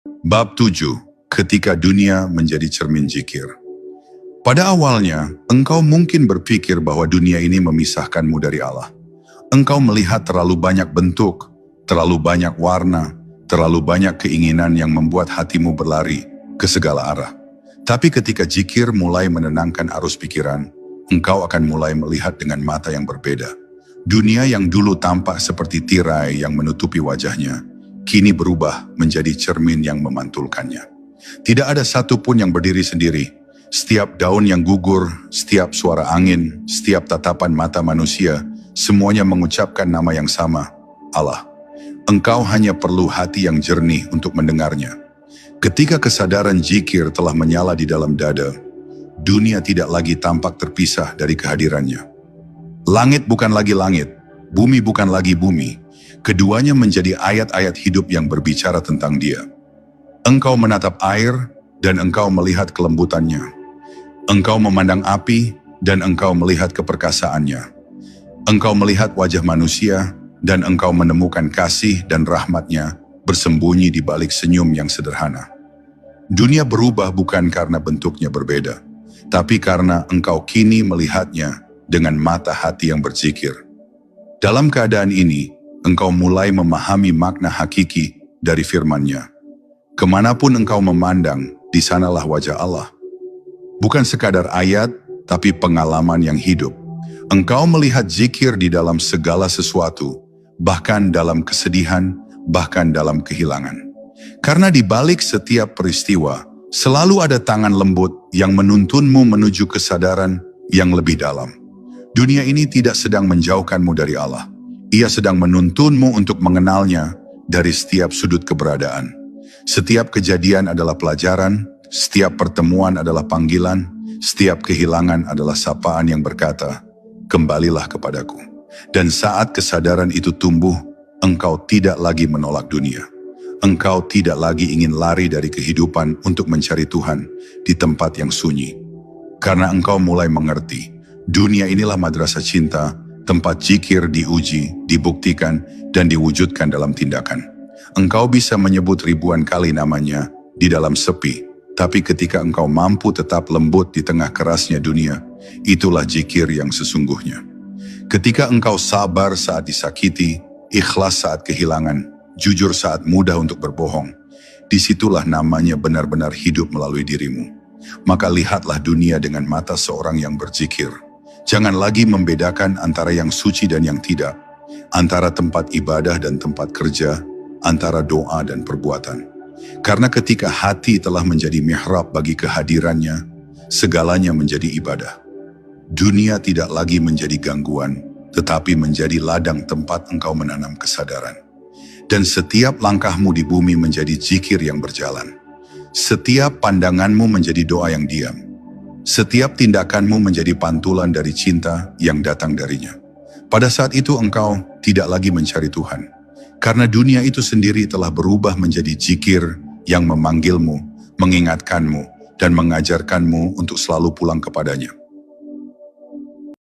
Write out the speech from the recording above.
Bab 7. Ketika dunia menjadi cermin zikir. Pada awalnya, engkau mungkin berpikir bahwa dunia ini memisahkanmu dari Allah. Engkau melihat terlalu banyak bentuk, terlalu banyak warna, terlalu banyak keinginan yang membuat hatimu berlari ke segala arah. Tapi ketika zikir mulai menenangkan arus pikiran, engkau akan mulai melihat dengan mata yang berbeda. Dunia yang dulu tampak seperti tirai yang menutupi wajahnya, kini berubah menjadi cermin yang memantulkannya. Tidak ada satupun yang berdiri sendiri. Setiap daun yang gugur, setiap suara angin, setiap tatapan mata manusia, semuanya mengucapkan nama yang sama, Allah. Engkau hanya perlu hati yang jernih untuk mendengarnya. Ketika kesadaran zikir telah menyala di dalam dada, dunia tidak lagi tampak terpisah dari kehadirannya. Langit bukan lagi langit, bumi bukan lagi bumi. Keduanya menjadi ayat-ayat hidup yang berbicara tentang Dia. Engkau menatap air dan engkau melihat kelembutannya. Engkau memandang api dan engkau melihat keperkasaannya. Engkau melihat wajah manusia dan engkau menemukan kasih dan rahmat-Nya bersembunyi di balik senyum yang sederhana. Dunia berubah bukan karena bentuknya berbeda, tapi karena engkau kini melihatnya dengan mata hati yang berzikir. Dalam keadaan ini, engkau mulai memahami makna hakiki dari firman-Nya. Kemanapun engkau memandang, di sanalah wajah Allah. Bukan sekadar ayat, tapi pengalaman yang hidup. Engkau melihat zikir di dalam segala sesuatu, bahkan dalam kesedihan, bahkan dalam kehilangan. Karena di balik setiap peristiwa, selalu ada tangan lembut yang menuntunmu menuju kesadaran yang lebih dalam. Dunia ini tidak sedang menjauhkanmu dari Allah. Ia sedang menuntunmu untuk mengenalnya dari setiap sudut keberadaan. Setiap kejadian adalah pelajaran, setiap pertemuan adalah panggilan, setiap kehilangan adalah sapaan yang berkata, kembalilah kepadaku. Dan saat kesadaran itu tumbuh, engkau tidak lagi menolak dunia. Engkau tidak lagi ingin lari dari kehidupan untuk mencari Tuhan di tempat yang sunyi. Karena engkau mulai mengerti, dunia inilah madrasah cinta, tempat zikir diuji, dibuktikan, dan diwujudkan dalam tindakan. Engkau bisa menyebut ribuan kali namanya di dalam sepi, tapi ketika engkau mampu tetap lembut di tengah kerasnya dunia, itulah zikir yang sesungguhnya. Ketika engkau sabar saat disakiti, ikhlas saat kehilangan, jujur saat mudah untuk berbohong, disitulah namanya benar-benar hidup melalui dirimu. Maka lihatlah dunia dengan mata seorang yang berzikir. Jangan lagi membedakan antara yang suci dan yang tidak, antara tempat ibadah dan tempat kerja, antara doa dan perbuatan. Karena ketika hati telah menjadi mihrab bagi kehadirannya, segalanya menjadi ibadah. Dunia tidak lagi menjadi gangguan, tetapi menjadi ladang tempat engkau menanam kesadaran. Dan setiap langkahmu di bumi menjadi zikir yang berjalan. Setiap pandanganmu menjadi doa yang diam. Setiap tindakanmu menjadi pantulan dari cinta yang datang darinya. Pada saat itu engkau tidak lagi mencari Tuhan. Karena dunia itu sendiri telah berubah menjadi zikir yang memanggilmu, mengingatkanmu, dan mengajarkanmu untuk selalu pulang kepadanya.